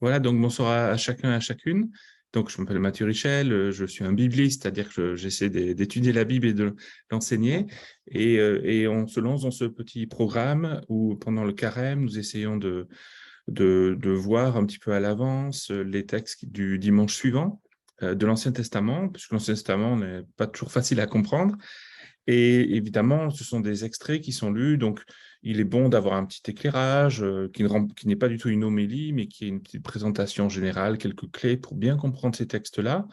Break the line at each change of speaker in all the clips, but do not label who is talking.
Voilà, donc bonsoir à chacun et à chacune. Donc, je m'appelle Mathieu Richel, je suis un bibliste, c'est-à-dire que j'essaie d'étudier la Bible et de l'enseigner. Et on se lance dans ce petit programme où, pendant le carême, nous essayons de voir un petit peu à l'avance les textes du dimanche suivant de l'Ancien Testament, puisque l'Ancien Testament n'est pas toujours facile à comprendre. Et évidemment, ce sont des extraits qui sont lus, donc il est bon d'avoir un petit éclairage qui n'est pas du tout une homélie, mais qui est une petite présentation générale, quelques clés pour bien comprendre ces textes-là.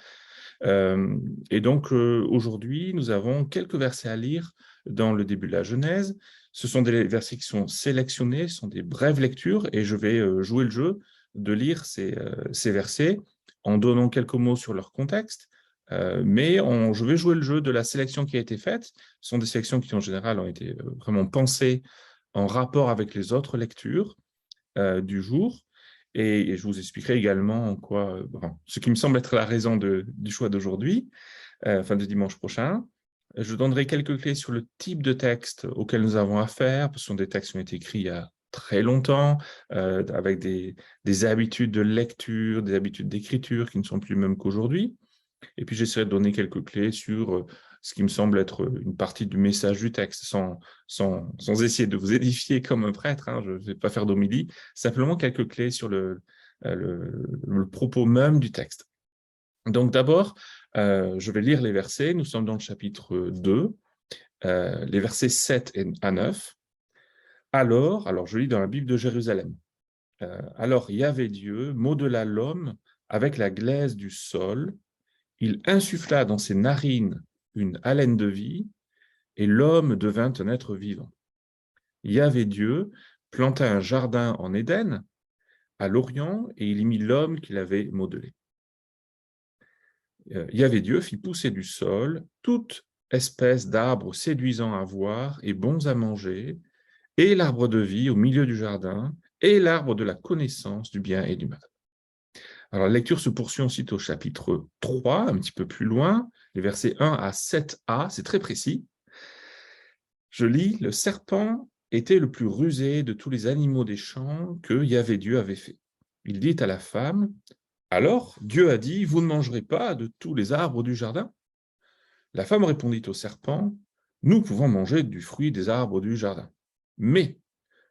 Et donc aujourd'hui, nous avons quelques versets à lire dans le début de la Genèse. Ce sont des versets qui sont sélectionnés, ce sont des brèves lectures, et je vais jouer le jeu de lire ces versets en donnant quelques mots sur leur contexte. Je vais jouer le jeu de la sélection qui a été faite. Ce sont des sélections qui, en général, ont été vraiment pensées en rapport avec les autres lectures du jour. Et je vous expliquerai également en quoi, ce qui me semble être la raison du choix d'aujourd'hui, enfin de dimanche prochain. Je donnerai quelques clés sur le type de texte auquel nous avons affaire. Ce sont des textes qui ont été écrits il y a très longtemps, avec des habitudes de lecture, des habitudes d'écriture qui ne sont plus les mêmes qu'aujourd'hui. Et puis, j'essaierai de donner quelques clés sur ce qui me semble être une partie du message du texte, sans essayer de vous édifier comme un prêtre, hein, je ne vais pas faire d'homélie, simplement quelques clés sur le propos même du texte. Donc d'abord, je vais lire les versets. Nous sommes dans le chapitre 2, les versets 7 à 9. Alors je lis dans la Bible de Jérusalem. Alors Yahvé Dieu modela l'homme avec la glaise du sol. Il insuffla dans ses narines une haleine de vie, et l'homme devint un être vivant. Yahvé Dieu planta un jardin en Éden, à l'Orient, et il y mit l'homme qu'il avait modelé. Yahvé Dieu fit pousser du sol toute espèce d'arbres séduisants à voir et bons à manger, et l'arbre de vie au milieu du jardin, et l'arbre de la connaissance du bien et du mal. Alors, la lecture se poursuit ensuite au chapitre 3, un petit peu plus loin, les versets 1 à 7a, c'est très précis. Je lis, « Le serpent était le plus rusé de tous les animaux des champs que Yahvé Dieu avait fait. Il dit à la femme, « Alors, Dieu a dit, vous ne mangerez pas de tous les arbres du jardin ?» La femme répondit au serpent, « Nous pouvons manger du fruit des arbres du jardin. Mais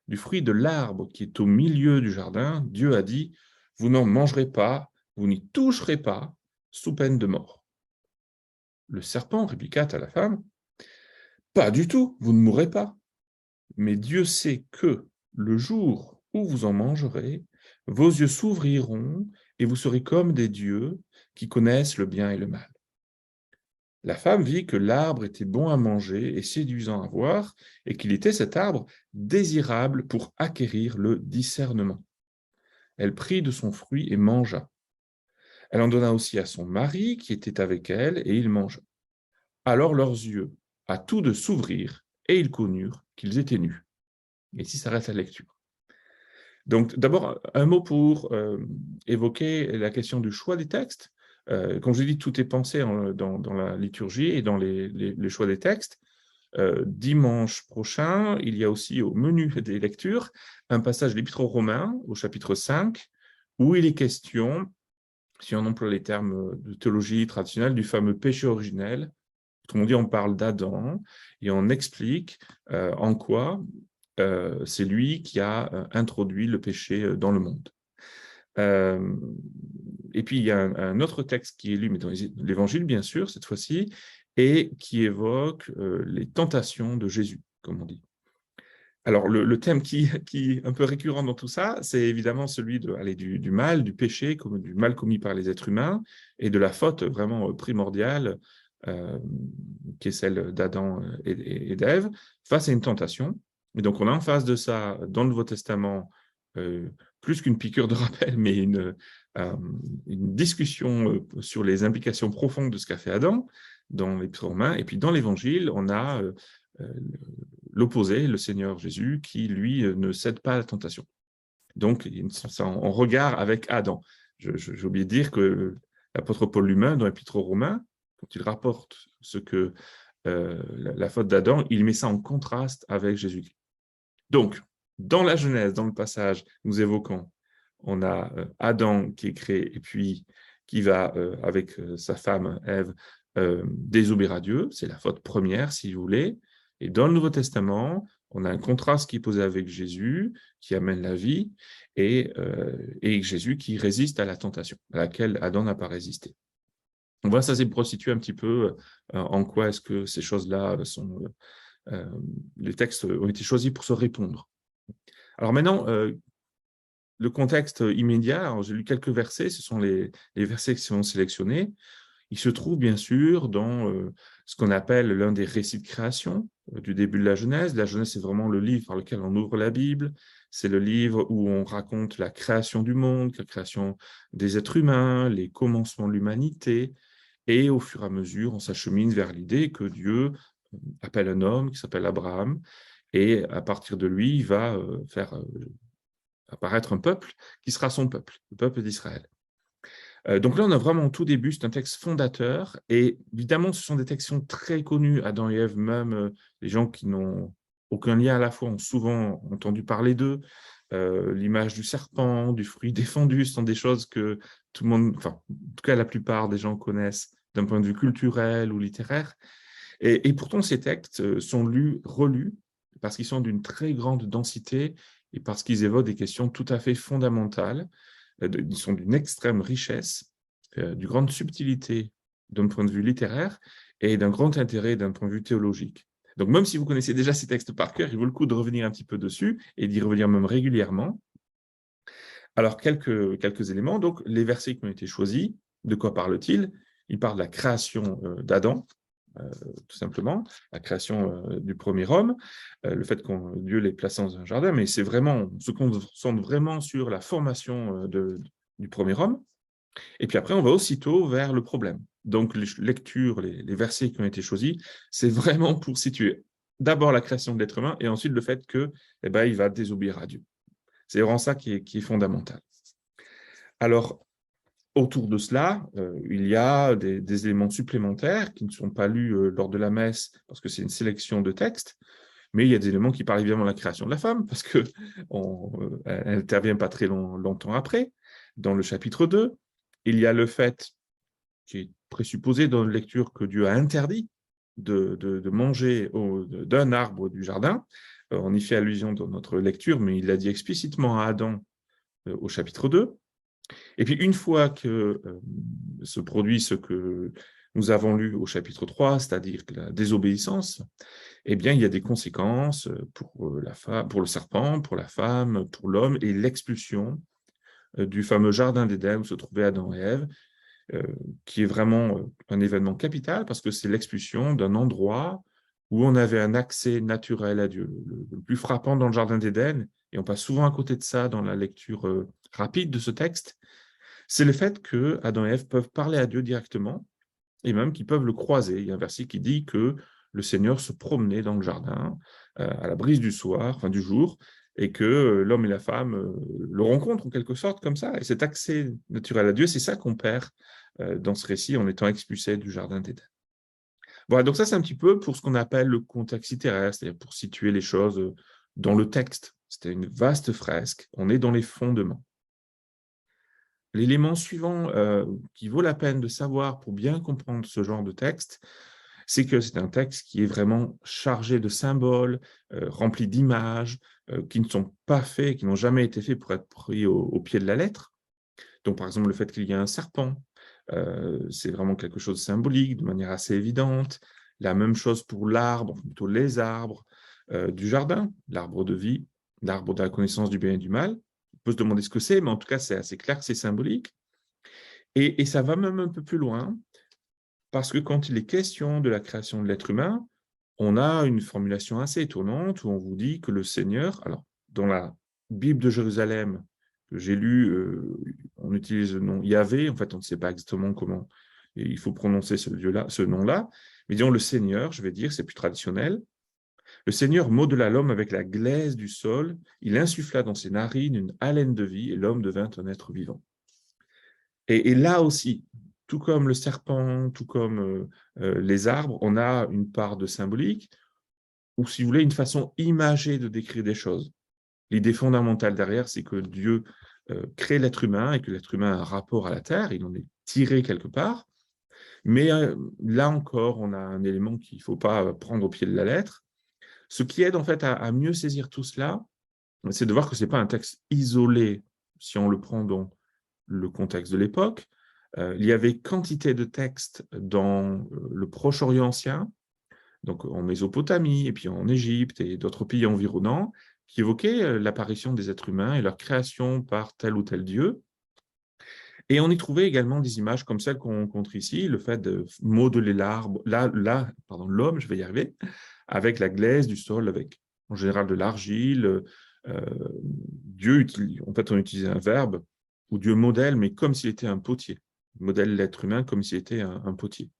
du fruit de l'arbre qui est au milieu du jardin, Dieu a dit, vous n'en mangerez pas, vous n'y toucherez pas, sous peine de mort. » Le serpent répliqua à la femme, « Pas du tout, vous ne mourrez pas. Mais Dieu sait que, le jour où vous en mangerez, vos yeux s'ouvriront et vous serez comme des dieux qui connaissent le bien et le mal. » La femme vit que l'arbre était bon à manger et séduisant à voir, et qu'il était cet arbre désirable pour acquérir le discernement. Elle prit de son fruit et mangea. Elle en donna aussi à son mari qui était avec elle, et il mangea. Alors leurs yeux, à tous deux, s'ouvrirent, et ils connurent qu'ils étaient nus. Et ici s'arrête la lecture. Donc d'abord, un mot pour évoquer la question du choix des textes. Comme je l'ai dit, tout est pensé dans la liturgie et dans les choix des textes. Dimanche prochain, il y a aussi au menu des lectures un passage de l'Épître aux Romains, au chapitre 5, où il est question, si on emploie les termes de théologie traditionnelle, du fameux péché originel. Autrement dit, on parle d'Adam et on explique en quoi c'est lui qui a introduit le péché dans le monde. Et puis, il y a un autre texte qui est lu, mais dans l'Évangile, bien sûr, cette fois-ci, et qui évoque les tentations de Jésus, comme on dit. Alors, le thème qui est un peu récurrent dans tout ça, c'est évidemment celui du mal, du péché, comme du mal commis par les êtres humains, et de la faute vraiment primordiale, qui est celle d'Adam et d'Ève, face à une tentation. Et donc, on a en face de ça, dans le Nouveau Testament, plus qu'une piqûre de rappel, mais une discussion sur les implications profondes de ce qu'a fait Adam dans l'Épître aux Romains. Et puis, dans l'Évangile, on a l'opposé, le Seigneur Jésus, qui, lui, ne cède pas à la tentation. Donc, c'est en regard avec Adam. J'ai oublié de dire que l'apôtre Paul lui-même, dans l'Épître aux Romains, quand il rapporte ce que la faute d'Adam, il met ça en contraste avec Jésus-Christ. Donc, dans la Genèse, dans le passage, nous évoquons on a Adam qui est créé et puis qui va, avec sa femme Ève, désobéir à Dieu. C'est la faute première, si vous voulez. Et dans le Nouveau Testament, on a un contraste qui est posé avec Jésus, qui amène la vie, et Jésus qui résiste à la tentation, à laquelle Adam n'a pas résisté. Donc voilà, ça c'est pour situer un petit peu en quoi est-ce que ces choses-là sont... les textes ont été choisis pour se répondre. Alors maintenant, le contexte immédiat, j'ai lu quelques versets, ce sont les versets qui sont sélectionnés. Il se trouve bien sûr dans ce qu'on appelle l'un des récits de création du début de la Genèse. La Genèse, c'est vraiment le livre par lequel on ouvre la Bible. C'est le livre où on raconte la création du monde, la création des êtres humains, les commencements de l'humanité. Et au fur et à mesure, on s'achemine vers l'idée que Dieu appelle un homme qui s'appelle Abraham. Et à partir de lui, il va faire apparaître un peuple qui sera son peuple, le peuple d'Israël. Donc là, on a vraiment au tout début, c'est un texte fondateur, et évidemment, ce sont des textes qui sont très connus. Adam et Ève, même les gens qui n'ont aucun lien à la foi ont souvent entendu parler d'eux. L'image du serpent, du fruit défendu, ce sont des choses que tout le monde, enfin, en tout cas la plupart des gens connaissent d'un point de vue culturel ou littéraire. Et pourtant, ces textes sont lus, relus, parce qu'ils sont d'une très grande densité et parce qu'ils évoquent des questions tout à fait fondamentales. Ils sont d'une extrême richesse, d'une grande subtilité d'un point de vue littéraire et d'un grand intérêt d'un point de vue théologique. Donc même si vous connaissez déjà ces textes par cœur, il vaut le coup de revenir un petit peu dessus et d'y revenir même régulièrement. Alors, quelques éléments. Donc, les versets qui ont été choisis, de quoi parle-t-il? Il parle de la création d'Adam, tout simplement, la création du premier homme, le fait que Dieu l'ait placé dans un jardin, mais c'est vraiment, on se concentre vraiment sur la formation du premier homme. Et puis après, on va aussitôt vers le problème. Donc, les lectures, les versets qui ont été choisis, c'est vraiment pour situer d'abord la création de l'être humain et ensuite le fait que, eh ben, il va désobéir à Dieu. C'est vraiment ça qui est fondamental. Alors, autour de cela, il y a des éléments supplémentaires qui ne sont pas lus lors de la messe parce que c'est une sélection de textes, mais il y a des éléments qui parlent évidemment de la création de la femme parce qu'elle n'intervient pas très longtemps après, dans le chapitre 2. Il y a le fait, qui est présupposé dans la lecture, que Dieu a interdit de manger d'un arbre du jardin. On y fait allusion dans notre lecture, mais il l'a dit explicitement à Adam au chapitre 2. Et puis, une fois que se produit ce que nous avons lu au chapitre 3, c'est-à-dire la désobéissance, eh bien, il y a des conséquences pour pour le serpent, pour la femme, pour l'homme, et l'expulsion du fameux jardin d'Éden où se trouvaient Adam et Ève, qui est vraiment un événement capital parce que c'est l'expulsion d'un endroit où on avait un accès naturel à Dieu. Le plus frappant dans le jardin d'Éden, et on passe souvent à côté de ça dans la lecture rapide de ce texte, c'est le fait que Adam et Ève peuvent parler à Dieu directement et même qu'ils peuvent le croiser. Il y a un verset qui dit que le Seigneur se promenait dans le jardin à la brise du soir, enfin du jour, et que l'homme et la femme le rencontrent en quelque sorte comme ça. Et cet accès naturel à Dieu, c'est ça qu'on perd dans ce récit en étant expulsé du jardin d'Éden. Voilà, donc ça c'est un petit peu pour ce qu'on appelle le contexte littéraire, c'est-à-dire pour situer les choses dans le texte. C'était une vaste fresque, on est dans les fondements. L'élément suivant qui vaut la peine de savoir pour bien comprendre ce genre de texte, c'est que c'est un texte qui est vraiment chargé de symboles, rempli d'images, qui ne sont pas faits, qui n'ont jamais été faits pour être pris au pied de la lettre. Donc, par exemple, le fait qu'il y ait un serpent, c'est vraiment quelque chose de symbolique, de manière assez évidente. La même chose pour l'arbre, plutôt les arbres du jardin, l'arbre de vie, l'arbre de la connaissance du bien et du mal. On peut se demander ce que c'est, mais en tout cas, c'est assez clair que c'est symbolique. Et ça va même un peu plus loin, parce que quand il est question de la création de l'être humain, on a une formulation assez étonnante où on vous dit que le Seigneur, alors dans la Bible de Jérusalem que j'ai lue, on utilise le nom Yahvé, en fait on ne sait pas exactement comment il faut prononcer ce nom-là, mais disons le Seigneur, je vais dire, c'est plus traditionnel. Le Seigneur modela l'homme avec la glaise du sol, il insuffla dans ses narines une haleine de vie et l'homme devint un être vivant. Et là aussi, tout comme le serpent, tout comme les arbres, on a une part de symbolique, ou si vous voulez, une façon imagée de décrire des choses. L'idée fondamentale derrière, c'est que Dieu crée l'être humain et que l'être humain a un rapport à la Terre, il en est tiré quelque part. Mais là encore, on a un élément qu'il ne faut pas prendre au pied de la lettre. Ce qui aide en fait à mieux saisir tout cela, c'est de voir que ce n'est pas un texte isolé si on le prend dans le contexte de l'époque. Il y avait quantité de textes dans le Proche-Orient ancien, donc en Mésopotamie, et puis en Égypte et d'autres pays environnants, qui évoquaient l'apparition des êtres humains et leur création par tel ou tel dieu. Et on y trouvait également des images comme celles qu'on rencontre ici, le fait de modeler l'homme, je vais y arriver, avec la glaise du sol, avec en général de l'argile. Dieu, en fait, on utilisait un verbe, ou Dieu modèle, mais comme s'il était un potier. Il modèle l'être humain comme s'il était un potier.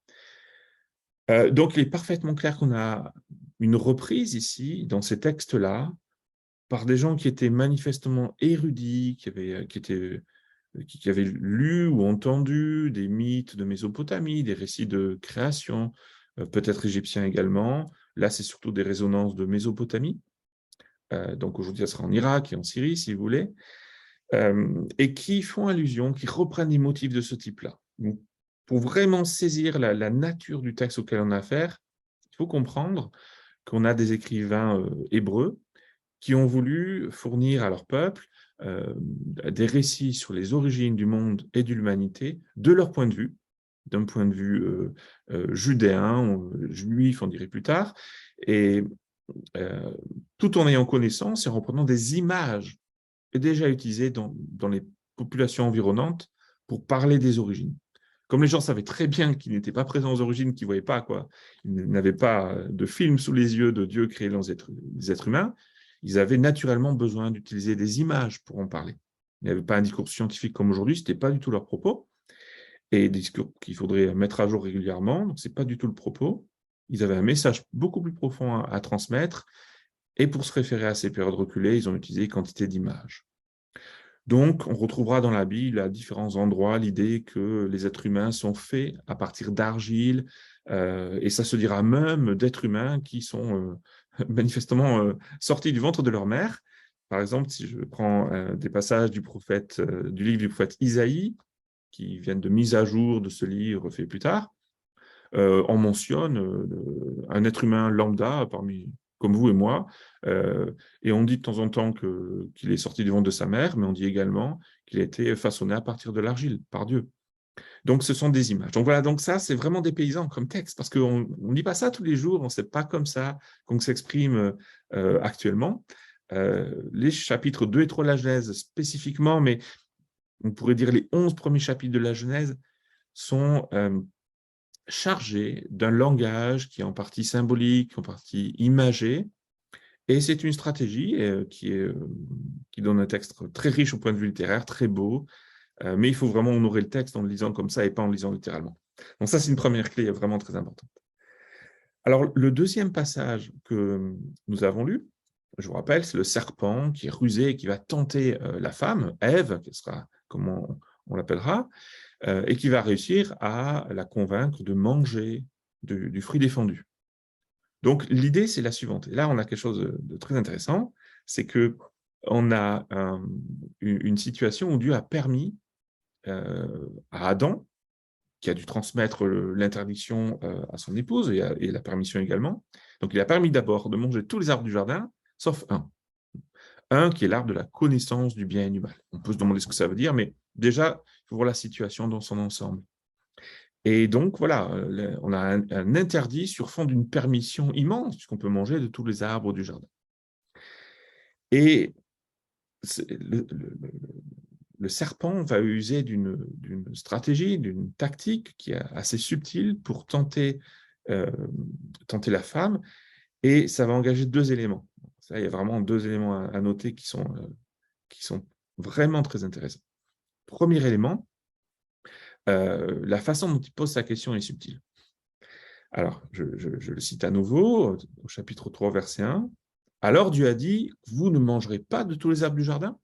Donc, il est parfaitement clair qu'on a une reprise ici, dans ces textes-là, par des gens qui étaient manifestement érudits, qui avaient lu ou entendu des mythes de Mésopotamie, des récits de création, peut-être égyptiens également. Là, c'est surtout des résonances de Mésopotamie. Donc aujourd'hui, ça sera en Irak et en Syrie, si vous voulez, et qui font allusion, qui reprennent des motifs de ce type-là. Donc, pour vraiment saisir la nature du texte auquel on a affaire, il faut comprendre qu'on a des écrivains hébreux qui ont voulu fournir à leur peuple des récits sur les origines du monde et de l'humanité de leur point de vue, d'un point de vue judéen, juif, on dirait plus tard, et tout en ayant connaissance et en reprenant des images déjà utilisées dans les populations environnantes pour parler des origines. Comme les gens savaient très bien qu'ils n'étaient pas présents aux origines, qu'ils ne voyaient pas, quoi, ils n'avaient pas de film sous les yeux de Dieu créé les êtres humains, ils avaient naturellement besoin d'utiliser des images pour en parler. Il n'y avait pas un discours scientifique comme aujourd'hui, ce n'était pas du tout leur propos, et des discours qu'il faudrait mettre à jour régulièrement, donc ce n'est pas du tout le propos. Ils avaient un message beaucoup plus profond à transmettre, et pour se référer à ces périodes reculées, ils ont utilisé quantité d'images. Donc, on retrouvera dans la Bible à différents endroits l'idée que les êtres humains sont faits à partir d'argile, et ça se dira même d'êtres humains qui sont manifestement sortis du ventre de leur mère. Par exemple, si je prends des passages du livre du prophète Isaïe, qui viennent de mise à jour de ce livre fait plus tard, on mentionne un être humain lambda comme vous et moi, et on dit de temps en temps qu'il est sorti du ventre de sa mère, mais on dit également qu'il a été façonné à partir de l'argile par Dieu. Donc, ce sont des images. Donc voilà, donc ça, c'est vraiment des paysans comme texte, parce qu'on ne dit pas ça tous les jours, on ne sait pas comme ça qu'on s'exprime actuellement. Les chapitres 2 et 3 de la Genèse spécifiquement, mais on pourrait dire les 11 premiers chapitres de la Genèse sont chargés d'un langage qui est en partie symbolique, en partie imagé, et c'est une stratégie qui donne un texte très riche au point de vue littéraire, très beau, mais il faut vraiment honorer le texte en le lisant comme ça et pas en le lisant littéralement. Donc ça, c'est une première clé vraiment très importante. Alors, le deuxième passage que nous avons lu, je vous rappelle, c'est le serpent qui est rusé et qui va tenter la femme, Ève, qui sera, comment on l'appellera, et qui va réussir à la convaincre de manger du fruit défendu. Donc, l'idée, c'est la suivante. Et là, on a quelque chose de très intéressant, c'est qu'on a une situation où Dieu a permis à Adam, qui a dû transmettre l'interdiction à son épouse et la permission également. Donc, il a permis d'abord de manger tous les arbres du jardin, sauf un. Un qui est l'arbre de la connaissance du bien et du mal. On peut se demander ce que ça veut dire, mais déjà, il faut voir la situation dans son ensemble. Et donc, voilà, on a un interdit sur fond d'une permission immense, puisqu'on peut manger de tous les arbres du jardin. Et le serpent va user d'une stratégie, d'une tactique qui est assez subtile pour tenter la femme, et ça va engager deux éléments. Ça, il y a vraiment deux éléments à noter qui sont vraiment très intéressants. Premier élément, la façon dont il pose sa question est subtile. Alors, je le cite à nouveau, au chapitre 3, verset 1. « Alors Dieu a dit, vous ne mangerez pas de tous les arbres du jardin ?»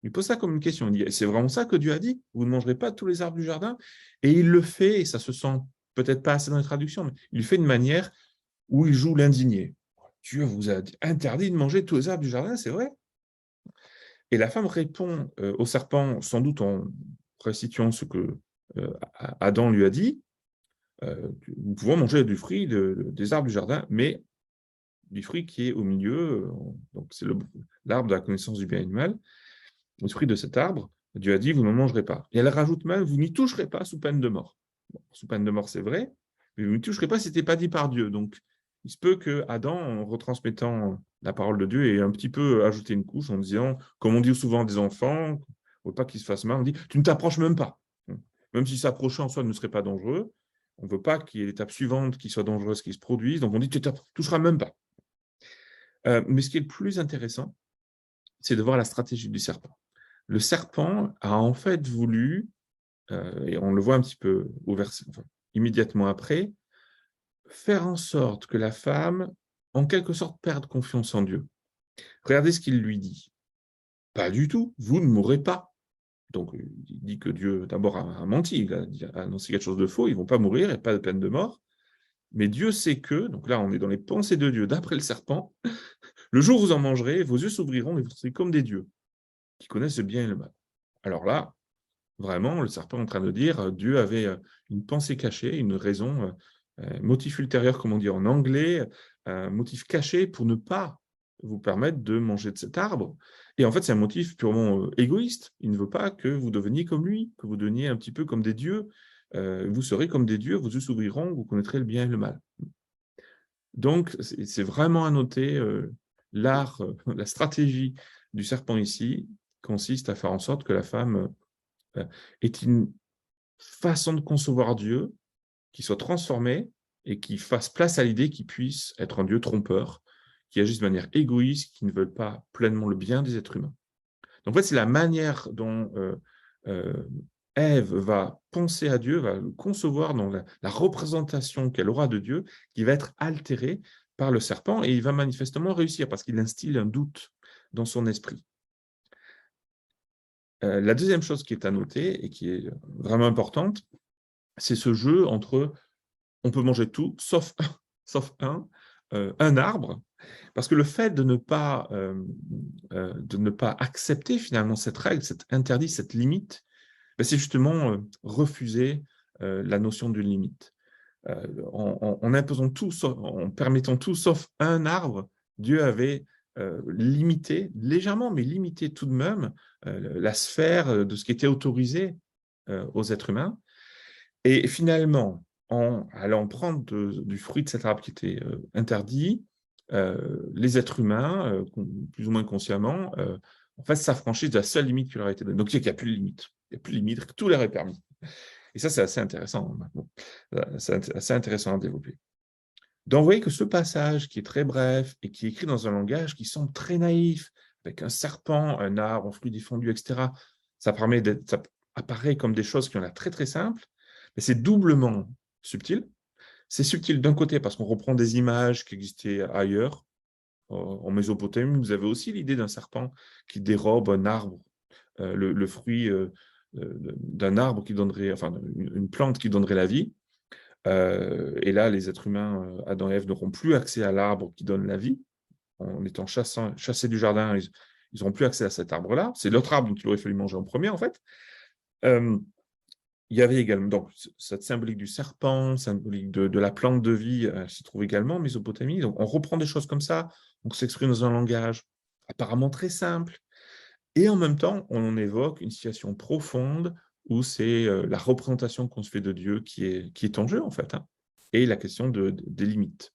Il pose ça comme une question. Il dit, c'est vraiment ça que Dieu a dit? Vous ne mangerez pas de tous les arbres du jardin? Et il le fait, et ça se sent peut-être pas assez dans les traductions, mais il le fait de manière où il joue l'indigné. Dieu vous a interdit de manger tous les arbres du jardin, c'est vrai? Et la femme répond au serpent, sans doute en restituant ce que Adam lui a dit, nous pouvons manger du fruit des arbres du jardin, mais du fruit qui est au milieu, donc c'est l'arbre de la connaissance du bien et du mal, le fruit de cet arbre, Dieu a dit, vous n'en mangerez pas. Et elle rajoute même, vous n'y toucherez pas sous peine de mort. Bon, sous peine de mort, c'est vrai, mais vous n'y toucherez pas, ce n'était pas dit par Dieu. Donc, il se peut que Adam, en retransmettant la parole de Dieu, ait un petit peu ajouté une couche en disant, comme on dit souvent des enfants, il ne faut pas qu'ils se fassent mal, on dit, tu ne t'approches même pas. Même si s'approcher en soi ne serait pas dangereux, on ne veut pas qu'il y ait l'étape suivante qui soit dangereuse, qui se produise, donc on dit, tu ne toucheras même pas. Mais ce qui est le plus intéressant, c'est de voir la stratégie du serpent. Le serpent a en fait voulu, et on le voit un petit peu immédiatement après, faire en sorte que la femme, en quelque sorte, perde confiance en Dieu. Regardez ce qu'il lui dit. Pas du tout, vous ne mourrez pas. Donc, il dit que Dieu, d'abord, a menti, il a annoncé quelque chose de faux, ils ne vont pas mourir, il n'y a pas de peine de mort. Mais Dieu sait que, donc là, on est dans les pensées de Dieu, d'après le serpent, le jour où vous en mangerez, vos yeux s'ouvriront et vous serez comme des dieux, qui connaissent le bien et le mal. Alors là, vraiment, le serpent est en train de dire, Dieu avait une pensée cachée, une raison, motif ultérieur, comme on dit en anglais, un motif caché pour ne pas vous permettre de manger de cet arbre. Et en fait, c'est un motif purement égoïste. Il ne veut pas que vous deveniez comme lui, que vous deveniez un petit peu comme des dieux. Vous serez comme des dieux, vos yeux s'ouvriront, vous connaîtrez le bien et le mal. Donc, c'est vraiment à noter, l'art, la stratégie du serpent ici consiste à faire en sorte que la femme est une façon de concevoir Dieu qui soit transformée et qui fasse place à l'idée qu'il puisse être un Dieu trompeur, qui agisse de manière égoïste, qui ne veut pas pleinement le bien des êtres humains. Donc, en fait, c'est la manière dont euh, Ève va penser à Dieu, va le concevoir dans la représentation qu'elle aura de Dieu, qui va être altérée par le serpent, et il va manifestement réussir parce qu'il instille un doute dans son esprit. La deuxième chose qui est à noter et qui est vraiment importante, c'est ce jeu entre on peut manger tout, sauf un arbre, parce que le fait de ne pas accepter finalement cette règle, cet interdit, cette limite, ben, c'est justement refuser la notion de limite. En imposant tout, en permettant tout sauf un arbre, Dieu avait limité, légèrement, mais limité tout de même, la sphère de ce qui était autorisé aux êtres humains. Et finalement, en allant prendre du fruit de cet arbre qui était interdit, les êtres humains, plus ou moins consciemment, en fait, s'affranchissent de la seule limite qui leur a été donnée. Donc, il n'y a plus de limite. Il n'y a plus de limite, tout leur est permis. Et ça, c'est assez intéressant. Bon, c'est assez intéressant à développer. Donc, vous voyez que ce passage qui est très bref et qui est écrit dans un langage qui semble très naïf, avec un serpent, un arbre, un fruit défendu, etc., ça apparaît comme des choses qui ont l'air très, très simples, mais c'est doublement subtil. C'est subtil d'un côté parce qu'on reprend des images qui existaient ailleurs. En Mésopotamie, vous avez aussi l'idée d'un serpent qui dérobe un arbre, le fruit d'un arbre qui donnerait, enfin, une plante qui donnerait la vie. Et là, les êtres humains, Adam et Ève, n'auront plus accès à l'arbre qui donne la vie. En étant chassés du jardin, ils n'auront plus accès à cet arbre-là. C'est l'autre arbre dont il aurait fallu manger en premier, en fait. Il y avait également donc cette symbolique du serpent, symbolique de la plante de vie, elle se trouve également en Mésopotamie. Donc, on reprend des choses comme ça, on s'exprime dans un langage apparemment très simple, et en même temps, on évoque une situation profonde où c'est la représentation qu'on se fait de Dieu qui est en jeu, en fait, hein, et la question des limites.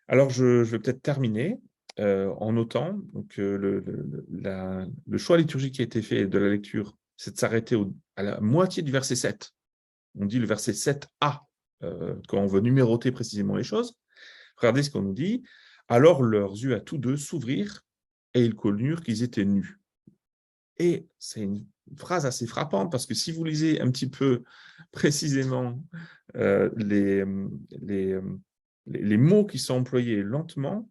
Alors, je vais peut-être terminer en notant donc, le choix liturgique qui a été fait de la lecture, c'est de s'arrêter à la moitié du verset 7. On dit le verset 7a quand on veut numéroter précisément les choses. Regardez ce qu'on nous dit. Alors leurs yeux à tous deux s'ouvrirent et ils connurent qu'ils étaient nus. Et c'est une phrase assez frappante parce que si vous lisez un petit peu précisément les mots qui sont employés lentement,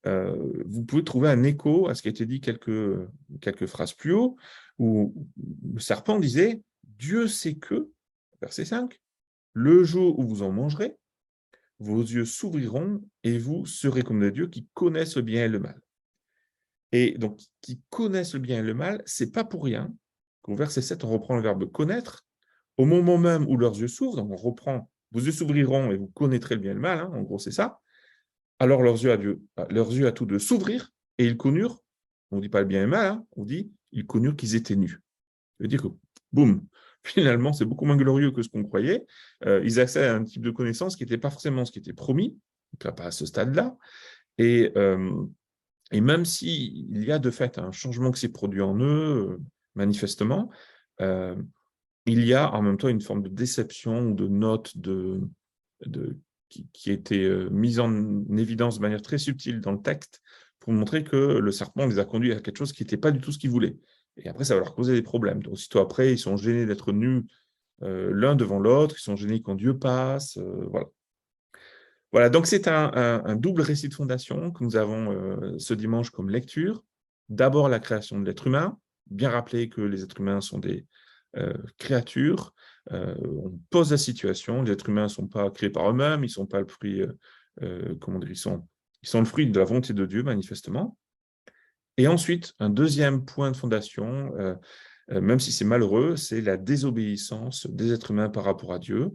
vous pouvez trouver un écho à ce qui a été dit quelques phrases plus haut, où le serpent disait « Dieu sait que », verset 5, « le jour où vous en mangerez, vos yeux s'ouvriront et vous serez comme des dieux qui connaissent le bien et le mal. » Et donc, qui connaissent le bien et le mal, c'est pas pour rien qu'au verset 7, on reprend le verbe connaître. Au moment même où leurs yeux s'ouvrent, donc on reprend, vos yeux s'ouvriront et vous connaîtrez le bien et le mal, hein, en gros c'est ça. Alors leurs yeux à tous deux s'ouvrirent et ils connurent, on ne dit pas le bien et le mal, hein, on dit ils connurent qu'ils étaient nus. Ça veut dire que, boum, finalement c'est beaucoup moins glorieux que ce qu'on croyait. Ils accèdent à un type de connaissance qui n'était pas forcément ce qui était promis, donc pas à ce stade-là. Et, euh, et même s'il y a de fait un changement qui s'est produit en eux, manifestement, euh, il y a en même temps une forme de déception ou de note qui a été mise en évidence de manière très subtile dans le texte pour montrer que le serpent les a conduits à quelque chose qui n'était pas du tout ce qu'ils voulaient. Et après, ça va leur causer des problèmes. Donc, aussitôt après, ils sont gênés d'être nus l'un devant l'autre, ils sont gênés quand Dieu passe. Voilà. Voilà, donc c'est un double récit de fondation que nous avons ce dimanche comme lecture. D'abord, la création de l'être humain, bien rappeler que les êtres humains sont des créatures. On pose la situation, les êtres humains ne sont pas créés par eux-mêmes, ils ne sont pas le fruit, comment dire, ils sont le fruit de la volonté de Dieu, manifestement. Et ensuite, un deuxième point de fondation, même si c'est malheureux, c'est la désobéissance des êtres humains par rapport à Dieu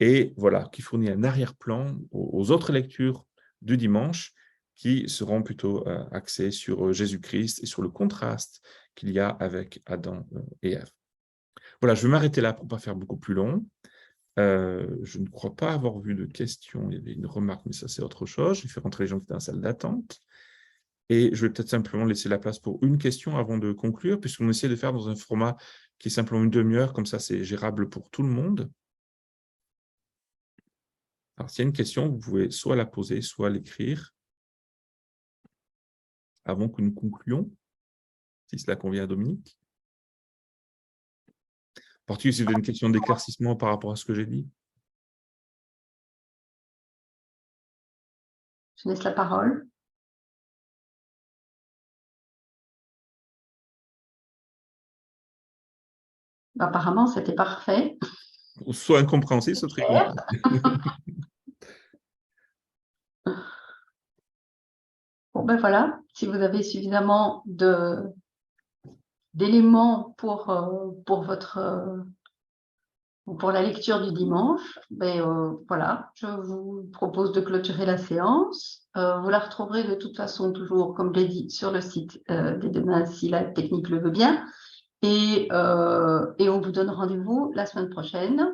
et voilà, qui fournit un arrière-plan aux autres lectures du dimanche qui seront plutôt axées sur Jésus-Christ et sur le contraste qu'il y a avec Adam et Ève. Voilà, je vais m'arrêter là pour ne pas faire beaucoup plus long. Je ne crois pas avoir vu de questions. Il y avait une remarque, mais ça, c'est autre chose. J'ai fait rentrer les gens qui étaient dans la salle d'attente. Et je vais peut-être simplement laisser la place pour une question avant de conclure, puisqu'on essaie de faire dans un format qui est simplement une demi-heure, comme ça, c'est gérable pour tout le monde. Alors, s'il y a une question, vous pouvez soit la poser, soit l'écrire avant que nous concluions, si cela convient à Dominique. En particulier, si vous avez une question d'éclaircissement par rapport à ce que j'ai dit.
Je laisse la parole. Apparemment, c'était parfait.
Soit incompréhensible, soit très compréhensible.
Bon, ben voilà, si vous avez suffisamment d'éléments pour pour la lecture du dimanche, voilà, je vous propose de clôturer la séance. Vous la retrouverez de toute façon toujours, comme je l'ai dit, sur le site des Demain si la technique le veut bien. Et on vous donne rendez-vous la semaine prochaine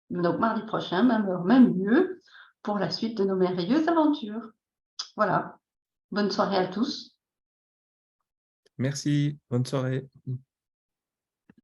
donc mardi prochain, même heure, même lieu, pour la suite de nos merveilleuses aventures. Voilà. Bonne soirée à tous.
Merci, bonne soirée.